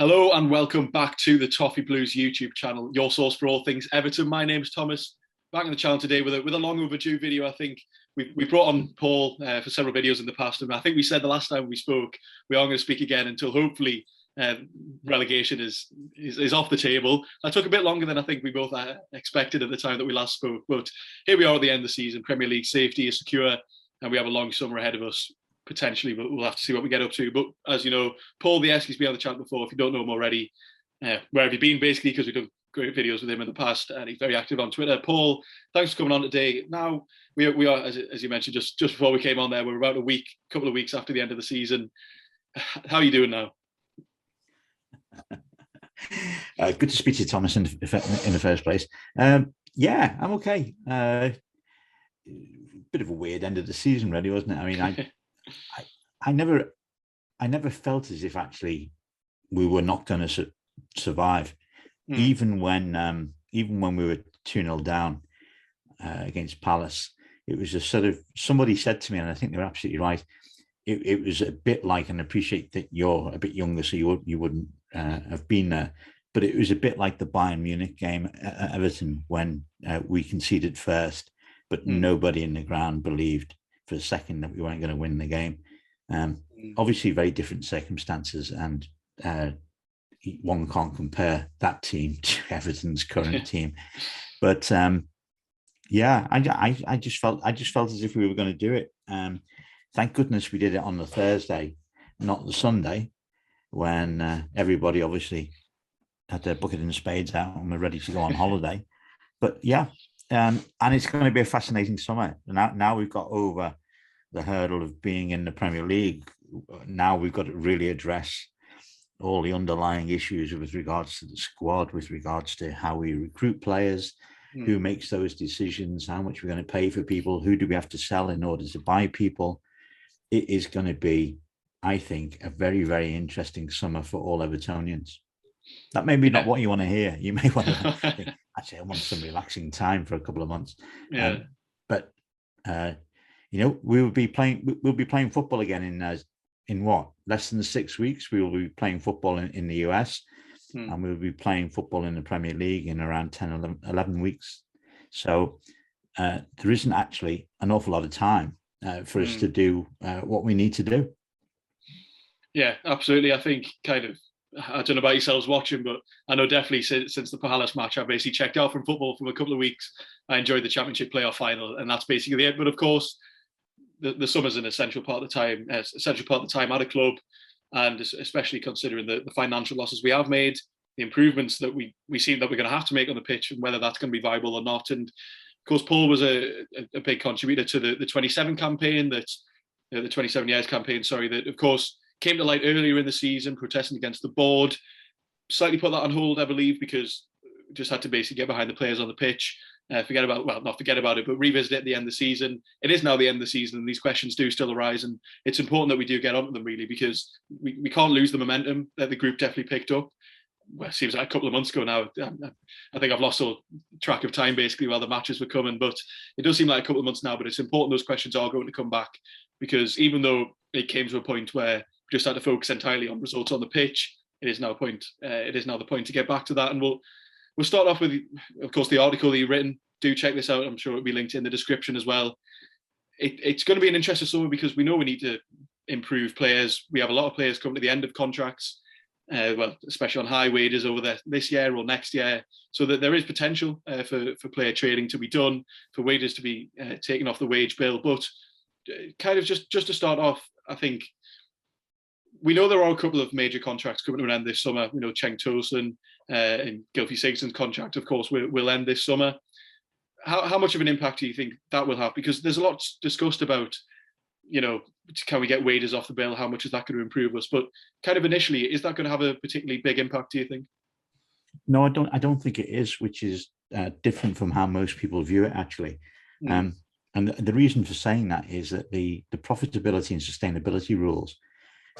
Hello and welcome back to the Toffee Blues YouTube channel, your source for all things Everton. My name's Thomas. Back on the channel today with a long overdue video. I think we brought on Paul for several videos in the past, and I think we said the last time we spoke we aren't going to speak again until hopefully relegation is off the table. That took a bit longer than I think we both expected at the time that we last spoke, but here we are at the end of the season. Premier League safety is secure, and we have a long summer ahead of us. Potentially, but we'll have to see what we get up to. But as you know, Paul the Esk, he's been on the channel before. If you don't know him already, where have you been? Basically, because we've done great videos with him in the past, and he's very active on Twitter. Paul, thanks for coming on today. Now we are as you mentioned, just before we came on there, we're about couple of weeks after the end of the season. How are you doing now? Good to speak to you, Thomas, in the first place. Yeah, I'm okay. Bit of a weird end of the season, really, wasn't it? I mean, I never felt as if actually we were not going to survive, even when we were 2-0 down against Palace. It was a sort of, somebody said to me, and I think they're absolutely right. It was a bit like, and I appreciate that you're a bit younger, so you wouldn't have been there, but it was a bit like the Bayern Munich game at Everton when we conceded first, but nobody in the ground believed for a second that we weren't going to win the game. Obviously, very different circumstances, and one can't compare that team to Everton's current team. But yeah, I just felt as if we were going to do it. Thank goodness we did it on the Thursday, not the Sunday, when everybody obviously had their bucket and spades out and were ready to go on holiday. But yeah, and it's going to be a fascinating summer. Now we've got over the hurdle of being in the Premier League. Now we've got to really address all the underlying issues with regards to the squad, with regards to how we recruit players, who makes those decisions, how much we're going to pay for people, who do we have to sell in order to buy people. It is going to be, I think, a very, very interesting summer for all Evertonians. That may be not what you want to hear. You may want to think, actually, I want some relaxing time for a couple of months. Yeah. But we'll be playing football again in what, less than 6 weeks. We will be playing football in the US, and we'll be playing football in the Premier League in around 10, 11 weeks. So there isn't actually an awful lot of time for us to do what we need to do. Yeah, absolutely. I think I don't know about yourselves watching, but I know definitely since the Palace match, I've basically checked out from football for a couple of weeks. I enjoyed the Championship playoff final, and that's basically it. But of course, the summer's an essential part of the time at a club, and especially considering the financial losses we have made, the improvements that we see that we're going to have to make on the pitch, and whether that's going to be viable or not. And of course, Paul was a big contributor to the 27 campaign, the 27 years campaign, sorry, that of course came to light earlier in the season, protesting against the board. Slightly put that on hold, I believe, because we just had to basically get behind the players on the pitch. Not forget about it, but revisit it at the end of the season. It is now the end of the season, and these questions do still arise, and it's important that we do get onto them, really, because we can't lose the momentum that the group definitely picked up. Well, it seems like a couple of months ago now. I think I've lost all track of time, basically, while the matches were coming, but it does seem like a couple of months now. But it's important those questions are going to come back, because even though it came to a point where we just had to focus entirely on results on the pitch, it is now the point to get back to that. And we'll start off with, of course, the article that you've written. Do check this out. I'm sure it'll be linked in the description as well. It's going to be an interesting summer, because we know we need to improve players. We have a lot of players coming to the end of contracts, especially on high wages over this year or next year. So that there is potential for player trading to be done, for wages to be taken off the wage bill. But kind of just to start off, I think we know there are a couple of major contracts coming to an end this summer. We know Cenk Tosun and Gylfi Sigurdsson's contract, of course, will end this summer. How much of an impact do you think that will have? Because there's a lot discussed about, can we get wages off the bill? How much is that going to improve us? But kind of initially, is that going to have a particularly big impact, do you think? No, I don't think it is, which is different from how most people view it, actually. And the reason for saying that is that the profitability and sustainability rules,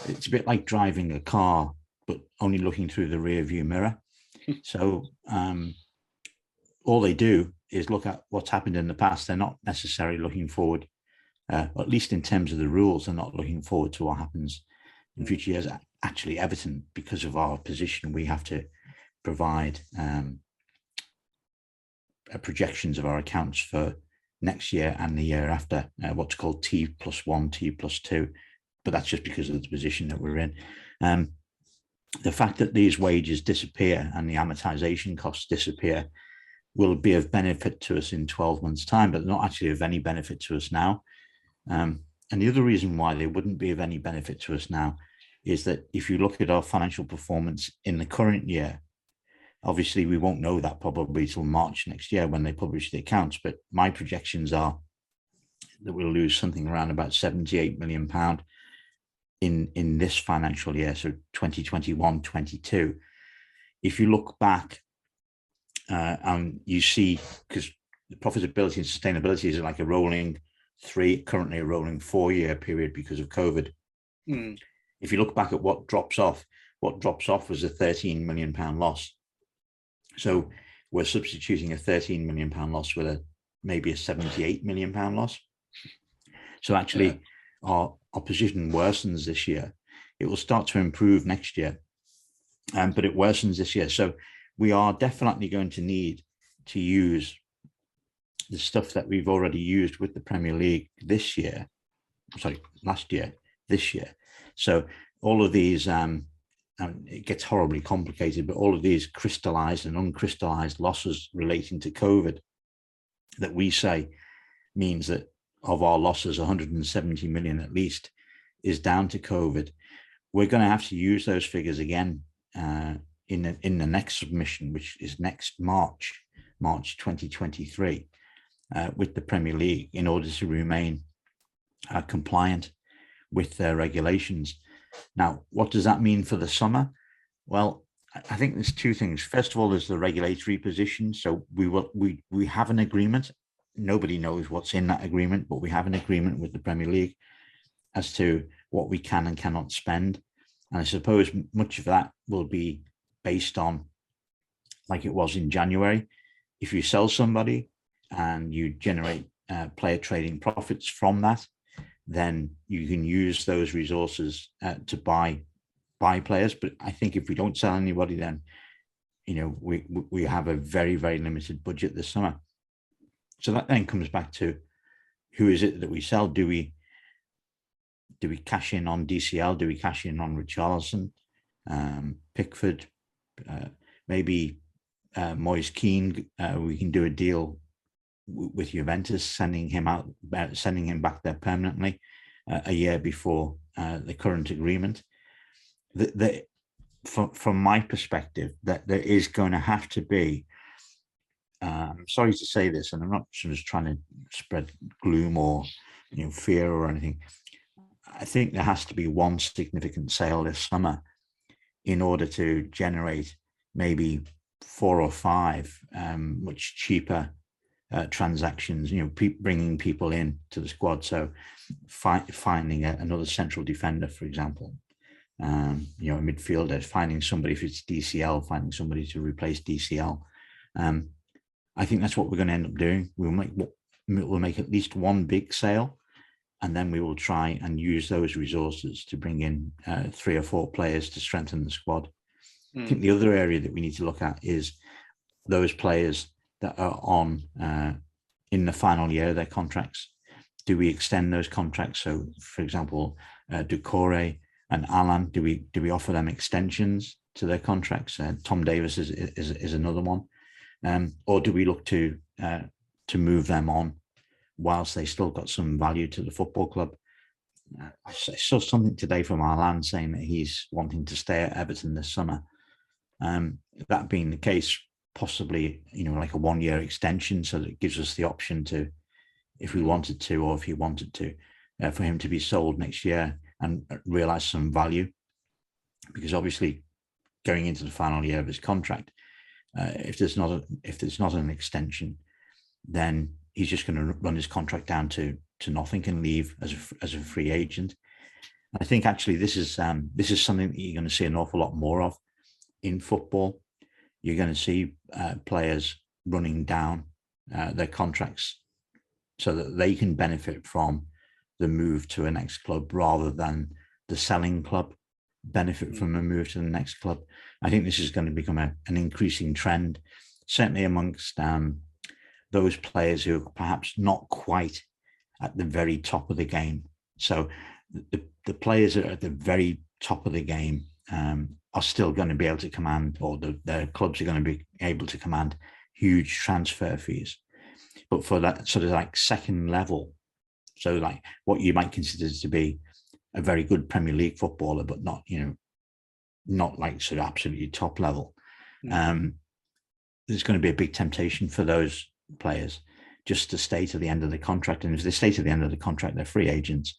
it's a bit like driving a car, but only looking through the rear view mirror. So all they do is look at what's happened in the past. They're not necessarily looking forward, at least in terms of the rules. They're not looking forward to what happens in future years. actually Everton, because of our position, we have to provide projections of our accounts for next year and the year after, what's called T+1, T+2, but that's just because of the position that we're in. The fact that these wages disappear and the amortization costs disappear will be of benefit to us in 12 months' time, but not actually of any benefit to us now. And the other reason why they wouldn't be of any benefit to us now is that if you look at our financial performance in the current year, obviously we won't know that probably till March next year when they publish the accounts, but my projections are that we'll lose something around about £78 million in this financial year, so 2021-22. If you look back and you see, because the profitability and sustainability is like a rolling 3, currently a rolling 4-year period because of COVID. If you look back at what drops off was a £13 million loss. So we're substituting a £13 million loss with maybe a £78 million loss. So actually our position worsens this year. It will start to improve next year, but it worsens this year. So we are definitely going to need to use the stuff that we've already used with the Premier League last year, this year. So all of these, it gets horribly complicated, but all of these crystallized and uncrystallized losses relating to COVID that we say means that of our losses, 170 million at least is down to COVID. We're going to have to use those figures again in the next submission, which is next March 2023, with the Premier League, in order to remain compliant with their regulations. Now, what does that mean for the summer? Well, I think there's two things. First of all, there's the regulatory position. So we have an agreement. Nobody knows what's in that agreement, but we have an agreement with the Premier League as to what we can and cannot spend. And I suppose much of that will be based on, like it was in January, if you sell somebody and you generate player trading profits from that, then you can use those resources to buy players. But I think if we don't sell anybody, then we have a very, very limited budget this summer. So that then comes back to, who is it that we sell? Do we cash in on DCL? Do we cash in on Richarlison, Pickford, maybe Moise Kean? We can do a deal with Juventus, sending him back there permanently a year before the current agreement. From my perspective, that there is going to have to be, I'm sorry to say this, and I'm not just trying to spread gloom or fear or anything. I think there has to be one significant sale this summer in order to generate maybe 4 or 5 much cheaper transactions, bringing people in to the squad. So finding another central defender, for example, a midfielder, finding somebody, if it's DCL, finding somebody to replace DCL. I think that's what we're going to end up doing. We'll make at least one big sale, and then we will try and use those resources to bring in 3 or 4 players to strengthen the squad. I think the other area that we need to look at is those players that are on in the final year of their contracts. Do we extend those contracts? So, for example, Doucouré and Alan, do we offer them extensions to their contracts? Tom Davis is another one. Or do we look to move them on whilst they still got some value to the football club? I saw something today from Alan saying that he's wanting to stay at Everton this summer. That being the case, possibly like a 1-year extension, so that it gives us the option to, if we wanted to, or if he wanted to, for him to be sold next year and realize some value. Because obviously, going into the final year of his contract, if there's not an extension, then he's just going to run his contract down to nothing and leave as a free agent. I think actually this is something that you're going to see an awful lot more of in football. You're going to see players running down their contracts so that they can benefit from the move to a next club rather than the selling club. benefit from a move to the next club. I think this is going to become an increasing trend, certainly amongst those players who are perhaps not quite at the very top of the game. So the players that are at the very top of the game are still going to be able to command, or the clubs are going to be able to command huge transfer fees. But for that sort of like second level, so like what you might consider to be a very good Premier League footballer, but not, not like sort of absolutely top level. There's going to be a big temptation for those players just to stay to the end of the contract. And if they stay to the end of the contract, they're free agents.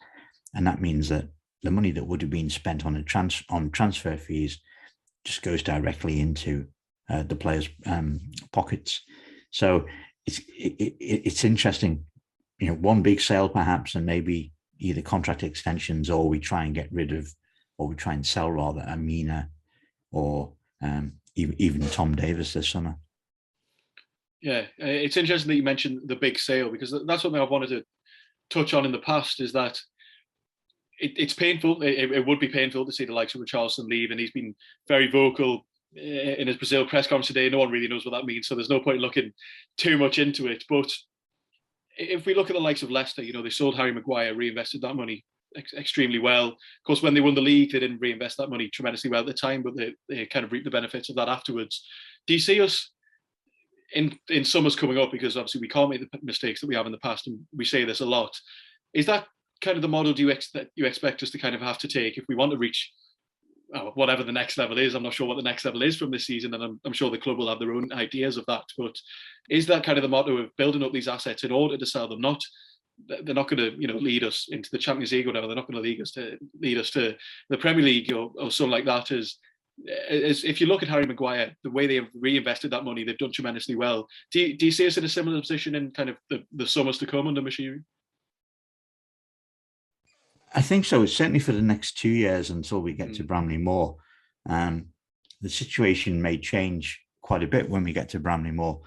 And that means that the money that would have been spent on transfer fees just goes directly into the players' pockets. So it's interesting, one big sale perhaps, and maybe either contract extensions, or we try and get rid of, or we try and sell rather, Amina or even Tom Davis this summer. Yeah, it's interesting that you mentioned the big sale, because that's something I've wanted to touch on in the past, is that it's painful. It would be painful to see the likes of Richarlison leave, and he's been very vocal in his Brazil press conference today. No one really knows what that means, so there's no point looking too much into it. But if we look at the likes of Leicester, they sold Harry Maguire, reinvested that money extremely well. Of course, when they won the league, they didn't reinvest that money tremendously well at the time, but they kind of reaped the benefits of that afterwards. Do you see us in summers coming up, because obviously we can't make the mistakes that we have in the past, and we say this a lot? Is that kind of the model you expect us to kind of have to take if we want to reach whatever the next level is? I'm not sure what the next level is from this season, and I'm sure the club will have their own ideas of that. But is that kind of the motto of building up these assets in order to sell them? They're not going to lead us into the Champions League or whatever. They're not going to lead us to the Premier League or something like that. As if you look at Harry Maguire, the way they have reinvested that money, they've done tremendously well. Do you see us in a similar position in kind of the summers to come under Moshiri? I think so. Certainly for the next 2 years until we get to Bramley Moor. The situation may change quite a bit when we get to Bramley Moor,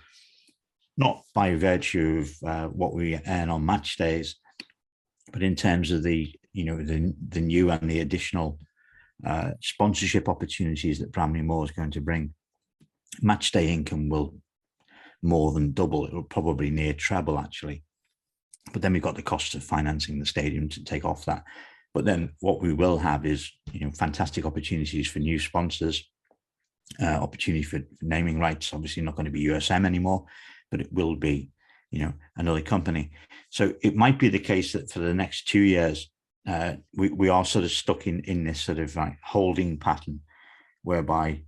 not by virtue of what we earn on match days, but in terms of the new and the additional sponsorship opportunities that Bramley Moor is going to bring. Match day income will more than double. It will probably near treble, actually. But then we've got the cost of financing the stadium to take off that. But then what we will have is, fantastic opportunities for new sponsors, opportunity for naming rights. Obviously not going to be USM anymore, but it will be, another company. So it might be the case that for the next 2 years, we are sort of stuck in this sort of like holding pattern, whereby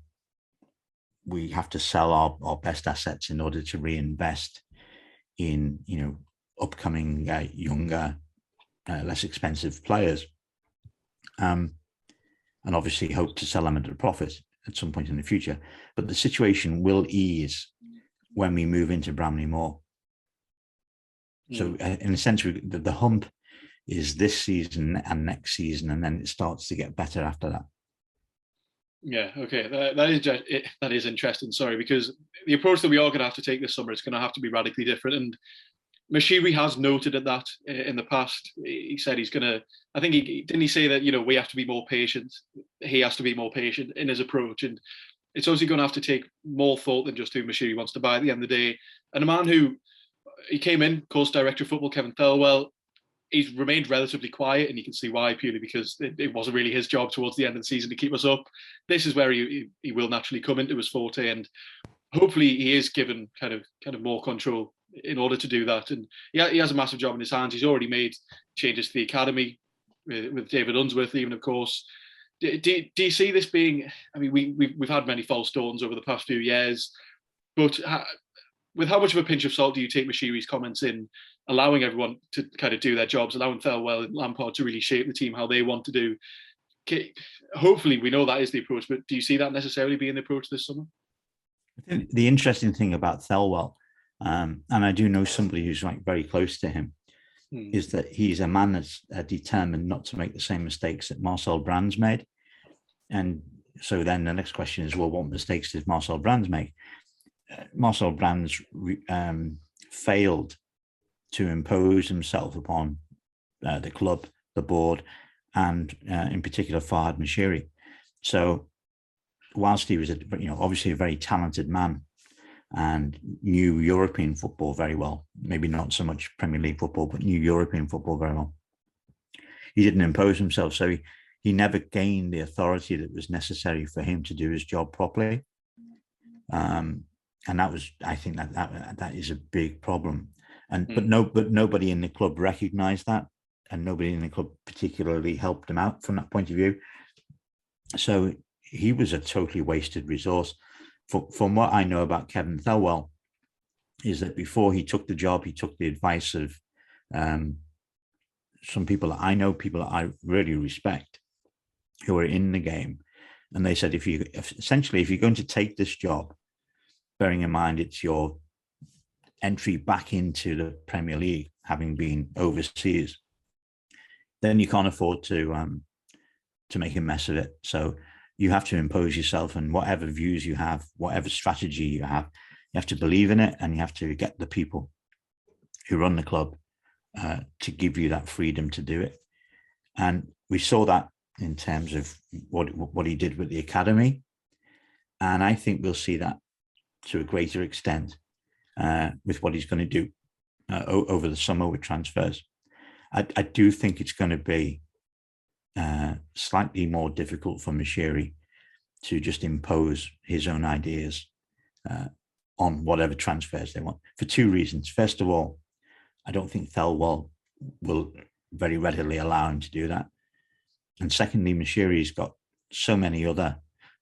we have to sell our best assets in order to reinvest in, upcoming younger, less expensive players, and obviously hope to sell them at a profit at some point in the future. But the situation will ease when we move into Bramley Moor. So in a sense, the hump is this season and next season, and then it starts to get better after that. Yeah, okay, that is interesting. Sorry, because the approach that we are going to have to take this summer is going to have to be radically different. And Moshiri has noted at that in the past. He said he's going to, I think didn't he say that, we have to be more patient. He has to be more patient in his approach. And it's obviously going to have to take more thought than just who Moshiri wants to buy at the end of the day. And a man who, he came in, course director of football, Kevin Thelwell, he's remained relatively quiet, and you can see why, purely because it wasn't really his job towards the end of the season to keep us up. This is where he will naturally come into his forte, and hopefully he is given kind of more control in order to do that. And he has a massive job in his hands. He's already made changes to the academy with David Unsworth, even, of course. Do you see this being? I mean, we've had many false dawns over the past few years, but with how much of a pinch of salt do you take Moshiri's comments in, allowing everyone to kind of do their jobs, allowing Thelwell and Lampard to really shape the team how they want to do? Hopefully, we know that is the approach, but do you see that necessarily being the approach this summer? I think the interesting thing about Thelwell, and I do know somebody who's like very close to him, is that he's a man that's determined not to make the same mistakes that Marcel Brands made. And so then the next question is, well, what mistakes did Marcel Brands make? Marcel Brands failed to impose himself upon the club, the board, and in particular Farhad Moshiri. So whilst he was, obviously a very talented man and knew European football very well, maybe not so much Premier League football, but knew European football very well, he didn't impose himself. So he never gained the authority that was necessary for him to do his job properly. And I think that is a big problem. But nobody in the club recognized that, and nobody in the club particularly helped him out from that point of view. So he was a totally wasted resource. From what I know about Kevin Thelwell, is that before he took the job, he took the advice of some people that I know, people that I really respect, who are in the game, and they said, if you're going to take this job, bearing in mind it's your entry back into the Premier League, having been overseas, then you can't afford to make a mess of it. So you have to impose yourself, and whatever views you have, whatever strategy you have to believe in it, and you have to get the people who run the club to give you that freedom to do it. And we saw that in terms of what he did with the academy. And I think we'll see that to a greater extent with what he's going to do over the summer with transfers. I do think it's going to be slightly more difficult for Moshiri to just impose his own ideas on whatever transfers they want, for two reasons. First of all, I don't think Thelwell will very readily allow him to do that. And secondly, Moshiri's got so many other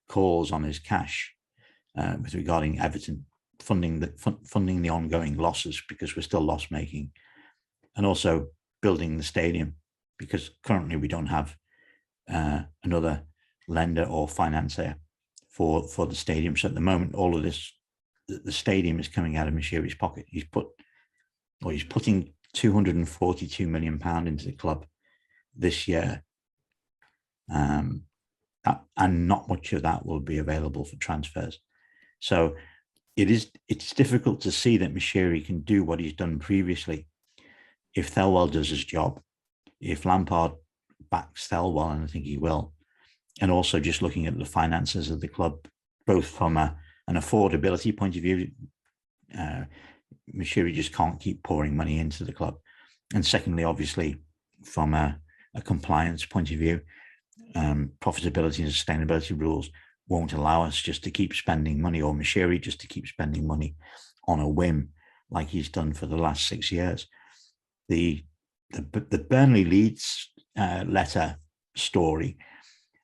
calls on his cash with regarding Everton, funding the ongoing losses because we're still loss making, and also building the stadium because currently we don't have another lender or financier for the stadium. So at the moment, all of this, the stadium is coming out of Moshiri's pocket. He's putting £242 million into the club this year. And not much of that will be available for transfers. So it's difficult to see that Moshiri can do what he's done previously if Thelwell does his job, if Lampard backs Thelwell, and I think he will, and also just looking at the finances of the club, both from an affordability point of view, Moshiri just can't keep pouring money into the club. And secondly, obviously, from a compliance point of view, profitability and sustainability rules won't allow us just to keep spending money, or Moshiri just to keep spending money on a whim like he's done for the last 6 years. The Burnley Leeds letter story,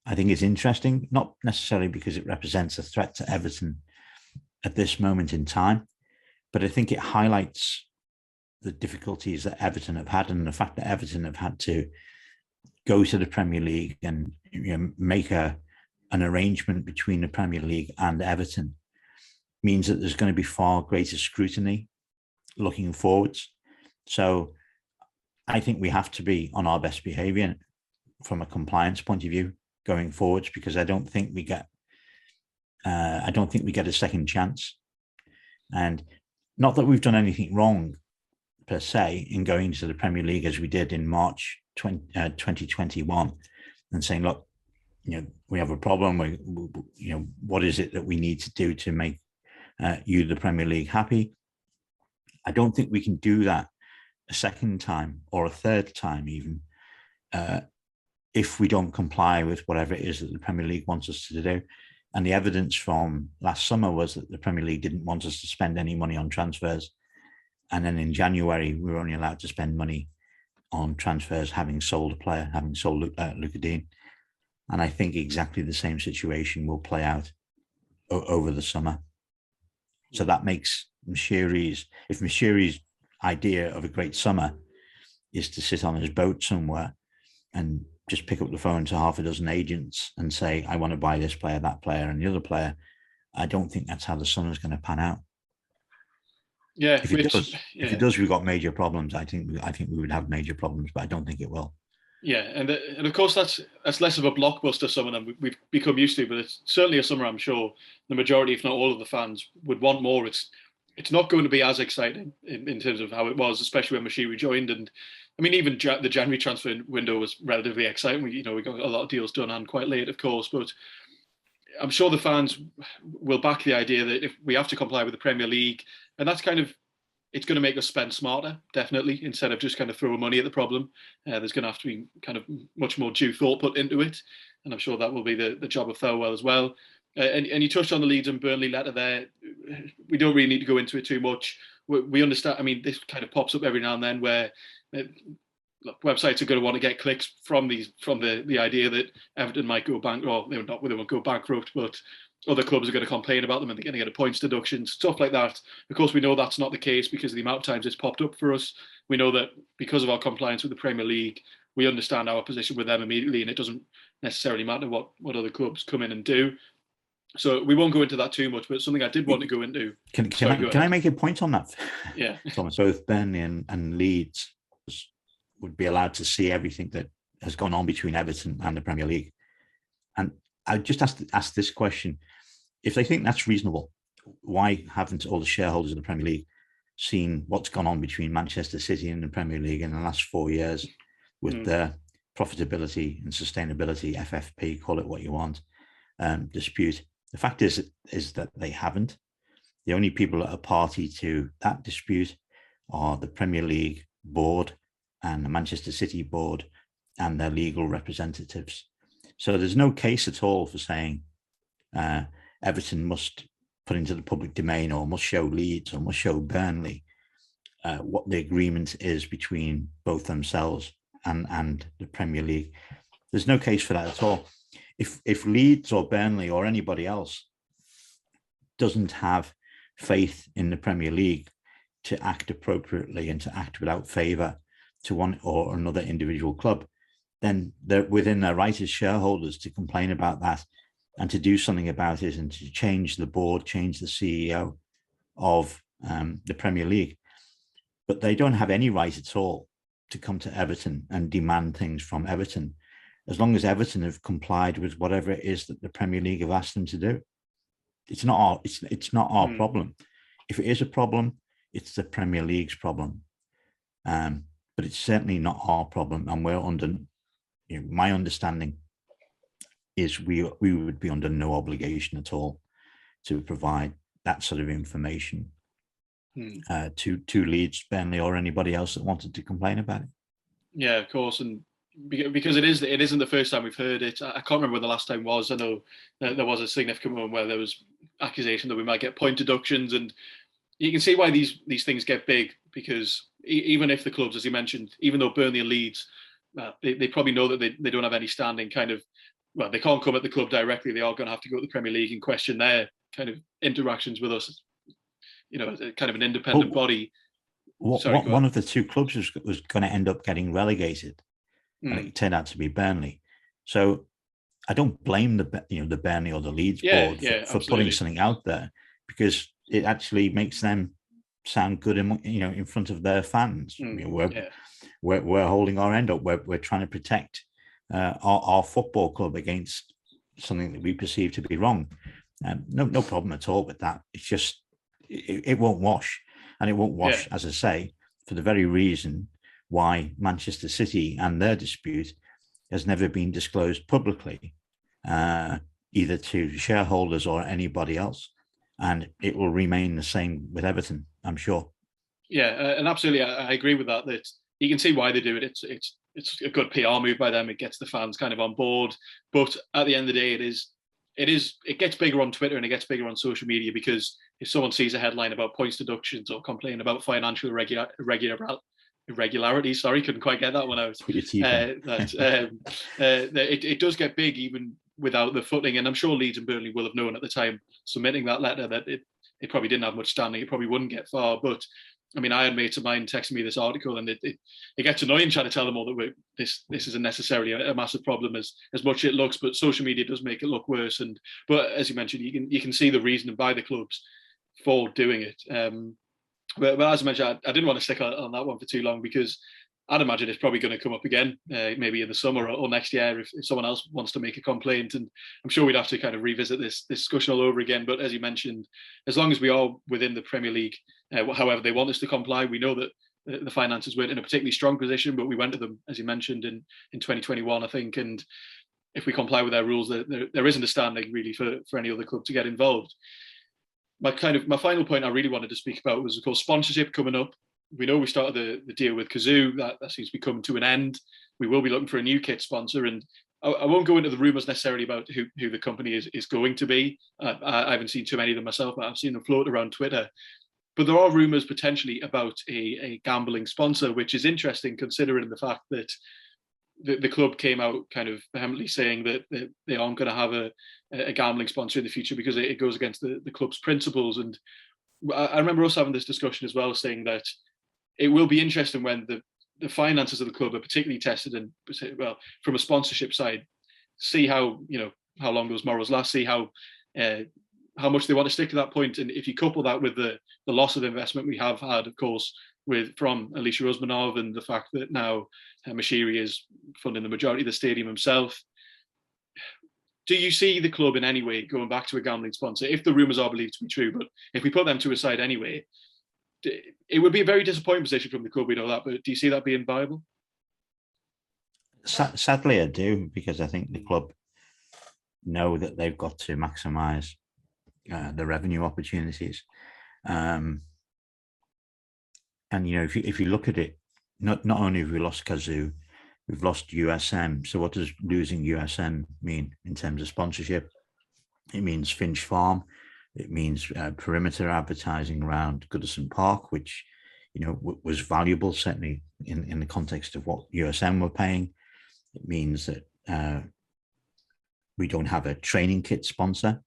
I think, is interesting, not necessarily because it represents a threat to Everton at this moment in time, but I think it highlights the difficulties that Everton have had, and the fact that Everton have had to go to the Premier League and make an arrangement between the Premier League and Everton means that there's going to be far greater scrutiny looking forwards. So I think we have to be on our best behaviour from a compliance point of view going forwards, because I don't think we get a second chance. And not that we've done anything wrong per se in going to the Premier League as we did in March 2021 and saying, look, we have a problem. What is it that we need to do to make you, the Premier League, happy? I don't think we can do that a second time or a third time even if we don't comply with whatever it is that the Premier League wants us to do. And the evidence from last summer was that the Premier League didn't want us to spend any money on transfers. And then in January, we were only allowed to spend money on transfers, having sold a player, having sold Luca Dean. And I think exactly the same situation will play out over the summer. So that makes if Moshiri's idea of a great summer is to sit on his boat somewhere and just pick up the phone to half a dozen agents and say, I want to buy this player, that player, and the other player, I don't think that's how the summer's going to pan out. Yeah, if it does, we've got major problems. I think we would have major problems, but I don't think it will. Yeah, and of course that's less of a blockbuster summer than we've become used to, but it's certainly a summer I'm sure the majority, if not all of the fans, would want more. It's not going to be as exciting in terms of how it was, especially when Moshiri joined. And I mean, even the January transfer window was relatively exciting. We got a lot of deals done and quite late, of course, but I'm sure the fans will back the idea that if we have to comply with the Premier League, and that's kind of, it's going to make us spend smarter, definitely, instead of just kind of throwing money at the problem. There's going to have to be kind of much more due thought put into it, and I'm sure that will be the job of Thirlwell as well. And you touched on the Leeds and Burnley letter there. We don't really need to go into it too much. We understand. I mean, this kind of pops up every now and then where look, websites are going to want to get clicks from the idea that Everton might go bankrupt, or they won't go bankrupt, but other clubs are going to complain about them and they're going to get a points deduction, stuff like that. Of course, we know that's not the case because of the amount of times it's popped up for us. We know that because of our compliance with the Premier League, we understand our position with them immediately, and it doesn't necessarily matter what other clubs come in and do. So we won't go into that too much, but something I did want to go into. Can I make a point on that? Yeah. Thomas, both Burnley and Leeds would be allowed to see everything that has gone on between Everton and the Premier League. And I just ask this question. If they think that's reasonable, why haven't all the shareholders of the Premier League seen what's gone on between Manchester City and the Premier League in the last 4 years with their profitability and sustainability, FFP, call it what you want, dispute? The fact is that they haven't. The only people that are party to that dispute are the Premier League board and the Manchester City board and their legal representatives. So there's no case at all for saying Everton must put into the public domain or must show Leeds or must show Burnley what the agreement is between both themselves and the Premier League. There's no case for that at all. If Leeds or Burnley or anybody else doesn't have faith in the Premier League to act appropriately and to act without favour to one or another individual club, then they're within their right as shareholders to complain about that and to do something about it and to change the board, change the CEO of the Premier League. But they don't have any right at all to come to Everton and demand things from Everton, as long as Everton have complied with whatever it is that the Premier League have asked them to do. It's not our problem. If it is a problem, it's the Premier League's problem. But it's certainly not our problem. And we're under, my understanding is we would be under no obligation at all to provide that sort of information to Leeds, Burnley, or anybody else that wanted to complain about it. Yeah, of course. And because it isn't the first time we've heard it. I can't remember when the last time was. I know there was a significant moment where there was accusation that we might get point deductions, and you can see why these things get big, because even if the clubs, as you mentioned, even though Burnley and Leeds, they probably know that they don't have any standing kind of, well, they can't come at the club directly. They are going to have to go to the Premier League and question their kind of interactions with us, kind of an independent body. One of the two clubs was going to end up getting relegated. And it turned out to be Burnley. So I don't blame the Burnley or the Leeds board for putting something out there, because it actually makes them sound good in front of their fans. We're holding our end up. We're trying to protect our football club against something that we perceive to be wrong. No problem at all with that. It's just it won't wash, and it won't wash, as I say, for the very reason why Manchester City and their dispute has never been disclosed publicly, either to shareholders or anybody else. And it will remain the same with Everton, I'm sure. Yeah, and absolutely, I agree with that. That you can see why they do it. It's a good PR move by them. It gets the fans kind of on board. But at the end of the day, it gets bigger on Twitter and it gets bigger on social media, because if someone sees a headline about points deductions or complain about financial irregularity. Sorry, couldn't quite get that one out. It does get big even without the footing, and I'm sure Leeds and Burnley will have known at the time submitting that letter that it probably didn't have much standing. It probably wouldn't get far. But I mean, I had mates of mine texting me this article, and it gets annoying trying to tell them all that this isn't necessarily a massive problem as much as it looks. But social media does make it look worse. But as you mentioned, you can see the reason by the clubs for doing it. But as I mentioned, I didn't want to stick on that one for too long, because I'd imagine it's probably going to come up again, maybe in the summer or next year if someone else wants to make a complaint. And I'm sure we'd have to kind of revisit this discussion all over again. But as you mentioned, as long as we are within the Premier League, however they want us to comply, we know that the finances weren't in a particularly strong position, but we went to them, as you mentioned, in 2021, I think. And if we comply with their rules, there isn't a standing really for any other club to get involved. My final point I really wanted to speak about was, of course, sponsorship coming up. We know we started the deal with Kazoo. That seems to be coming to an end. We will be looking for a new kit sponsor, and I won't go into the rumours necessarily about who the company is going to be. I haven't seen too many of them myself, but I've seen them float around Twitter. But there are rumours potentially about a gambling sponsor, which is interesting considering the fact that the club came out kind of vehemently saying that they aren't going to have a gambling sponsor in the future because it goes against the club's principles. And I remember us having this discussion as well, saying that it will be interesting when the finances of the club are particularly tested, and well, from a sponsorship side, see how long those morals last, see how much they want to stick to that point. And if you couple that with the loss of investment we have had, of course, from Alisher Usmanov, and the fact that now Mashiri is funding the majority of the stadium himself, do you see the club in any way going back to a gambling sponsor, if the rumours are believed to be true? But if we put them to a side anyway, it would be a very disappointing position from the club, we know that, but do you see that being viable? Sadly, I do, because I think the club know that they've got to maximise the revenue opportunities. And if you look at it, not only have we lost Kazoo, we've lost USM. So what does losing USM mean in terms of sponsorship? It means Finch Farm. It means perimeter advertising around Goodison Park, which was valuable, certainly in the context of what USM were paying. It means that we don't have a training kit sponsor,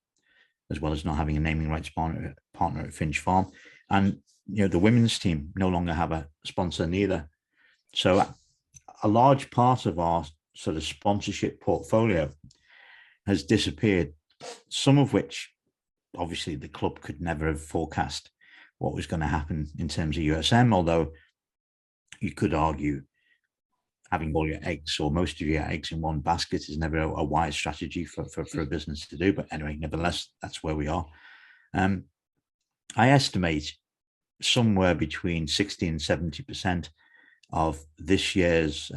as well as not having a naming rights partner at Finch Farm. And the women's team no longer have a sponsor neither. So a large part of our sort of sponsorship portfolio has disappeared, some of which obviously the club could never have forecast what was going to happen in terms of USM, although you could argue having all your eggs or most of your eggs in one basket is never a wise strategy for a business to do. But anyway, nevertheless, that's where we are. I estimate somewhere between 60 and 70% of this year's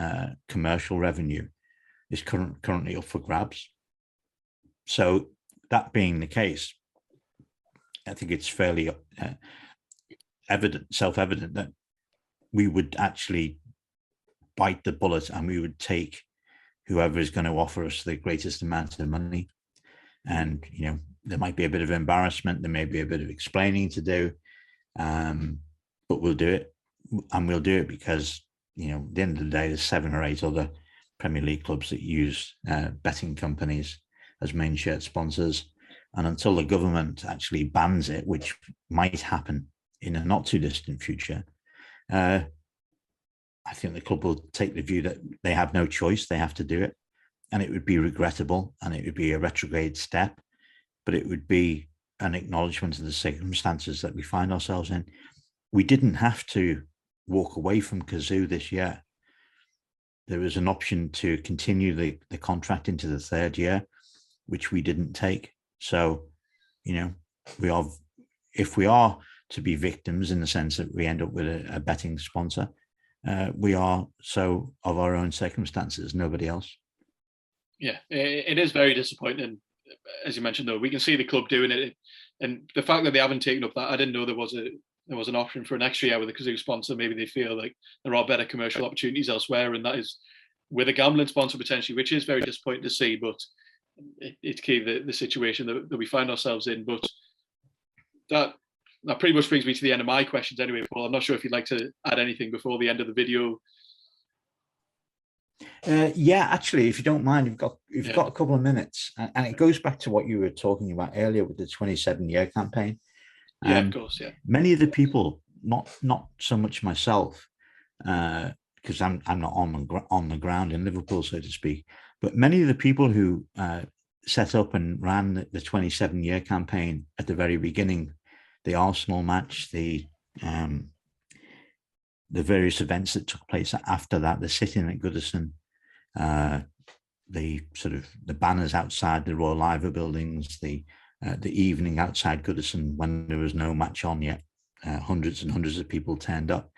commercial revenue is currently up for grabs. So that being the case, I think it's fairly self-evident that we would actually bite the bullet and we would take whoever is going to offer us the greatest amount of money. And, there might be a bit of embarrassment, there may be a bit of explaining to do, but we'll do it. And we'll do it because, at the end of the day, there's 7 or 8 other Premier League clubs that use betting companies as main shirt sponsors. And until the government actually bans it, which might happen in a not too distant future, I think the club will take the view that they have no choice, they have to do it. And it would be regrettable and it would be a retrograde step, but it would be an acknowledgement of the circumstances that we find ourselves in. We didn't have to walk away from Kazoo this year. There was an option to continue the contract into the 3rd year, which we didn't take. So, if we are to be victims in the sense that we end up with a betting sponsor, we are so of our own circumstances, nobody else. Yeah, it is very disappointing. As you mentioned, though, we can see the club doing it, and the fact that they haven't taken up that, I didn't know there was an option for an extra year with a Kazoo sponsor. Maybe they feel like there are better commercial opportunities elsewhere, and that is with a gambling sponsor potentially, which is very disappointing to see. But it's key the situation that we find ourselves in. But that pretty much brings me to the end of my questions anyway, Paul. I'm not sure if you'd like to add anything before the end of the video. Yeah, actually, if you don't mind, you've got a couple of minutes, and it goes back to what you were talking about earlier with the 27-year campaign. Yeah, of course. Yeah, many of the people, not so much myself, because I'm not on the ground in Liverpool, so to speak, but many of the people who set up and ran the 27-year campaign at the very beginning, the Arsenal match, the various events that took place after that, the sitting at Goodison, the banners outside the Royal Liver buildings, the evening outside Goodison when there was no match on yet, hundreds and hundreds of people turned up.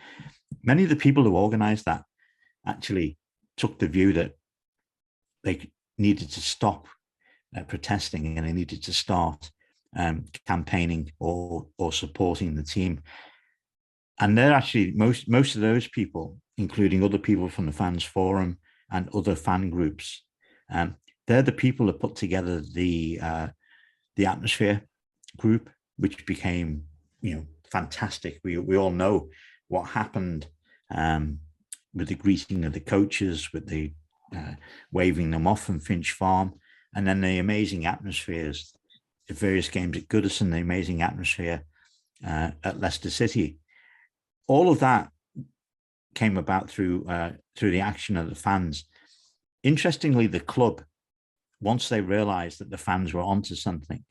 Many of the people who organised that actually took the view that needed to stop protesting, and they needed to start campaigning or supporting the team. And they're actually most of those people, including other people from the fans forum and other fan groups, they're the people that put together the atmosphere group, which became, fantastic. We all know what happened with the greeting of the coaches, with the waving them off from Finch Farm, and then the amazing atmospheres at various games at Goodison, the amazing atmosphere at Leicester City. All of that came about through the action of the fans. Interestingly, the club, once they realised that the fans were onto something,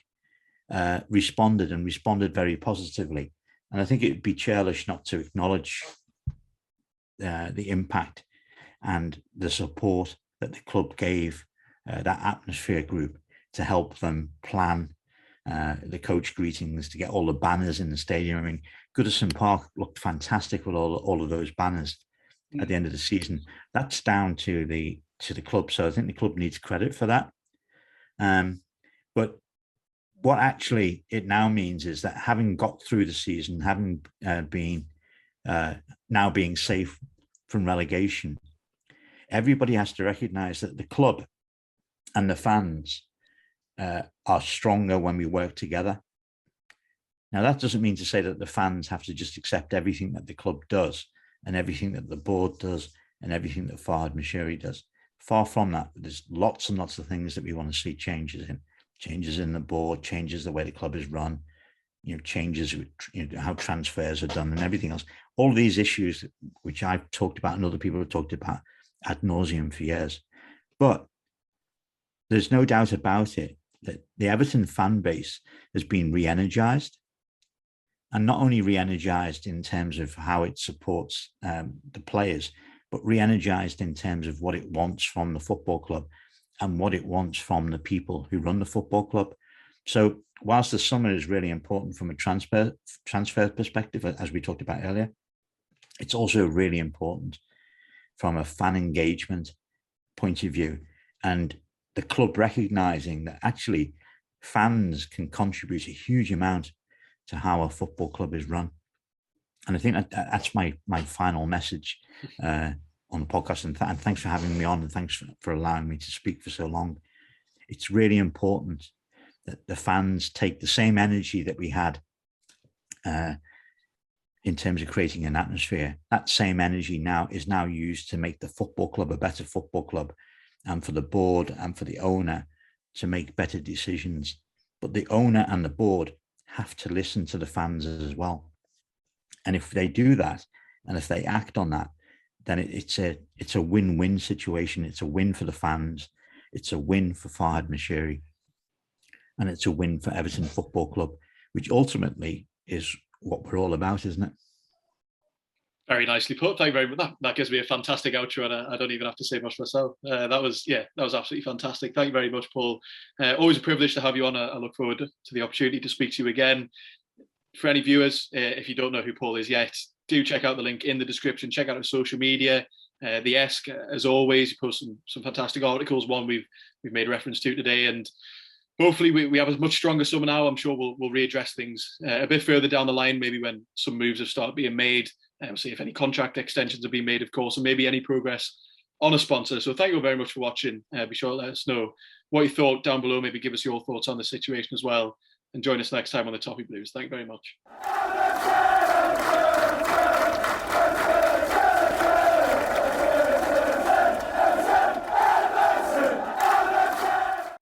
responded very positively. And I think it would be churlish not to acknowledge the impact and the support that the club gave that atmosphere group to help them plan the coach greetings, to get all the banners in the stadium. I mean, Goodison Park looked fantastic with all of those banners at the end of the season. That's down to the club, so I think the club needs credit for that. But what actually it now means is that, having got through the season, having been now being safe from relegation, everybody has to recognise that the club and the fans are stronger when we work together. Now, that doesn't mean to say that the fans have to just accept everything that the club does and everything that the board does and everything that Farhad Moshiri does. Far from that. There's lots and lots of things that we want to see changes in the board, changes the way the club is run, changes with how transfers are done and everything else. All these issues which I've talked about and other people have talked about ad nauseum for years. But there's no doubt about it that the Everton fan base has been re-energized, and not only re-energized in terms of how it supports the players, but re-energized in terms of what it wants from the football club and what it wants from the people who run the football club. So whilst the summer is really important from a transfer perspective, as we talked about earlier, it's also really important from a fan engagement point of view, and the club recognizing that actually fans can contribute a huge amount to how a football club is run. And I think that's my final message on the podcast. And thanks for having me on, and thanks for allowing me to speak for so long. It's really important that the fans take the same energy that we had in terms of creating an atmosphere. That same energy is now used to make the football club a better football club, and for the board and for the owner to make better decisions. But the owner and the board have to listen to the fans as well. And if they do that, and if they act on that, then it's a win-win situation. It's a win for the fans, it's a win for Farhad Moshiri, and it's a win for Everton Football Club, which ultimately is what we're all about, isn't it? Very nicely put. Thank you very much. That gives me a fantastic outro, and I don't even have to say much myself. That was absolutely fantastic. Thank you very much, Paul. Always a privilege to have you on. I look forward to the opportunity to speak to you again. For any viewers, if you don't know who Paul is yet, do check out the link in the description. Check out his social media. The Esk, as always, he posts some fantastic articles. One we've made reference to today, and hopefully we have a much stronger summer now. I'm sure we'll readdress things a bit further down the line, maybe when some moves have started being made. See if any contract extensions have been made, of course, and maybe any progress on a sponsor. So thank you very much for watching. Be sure to let us know what you thought down below. Maybe give us your thoughts on the situation as well. And join us next time on the Toffee Blues. Thank you very much.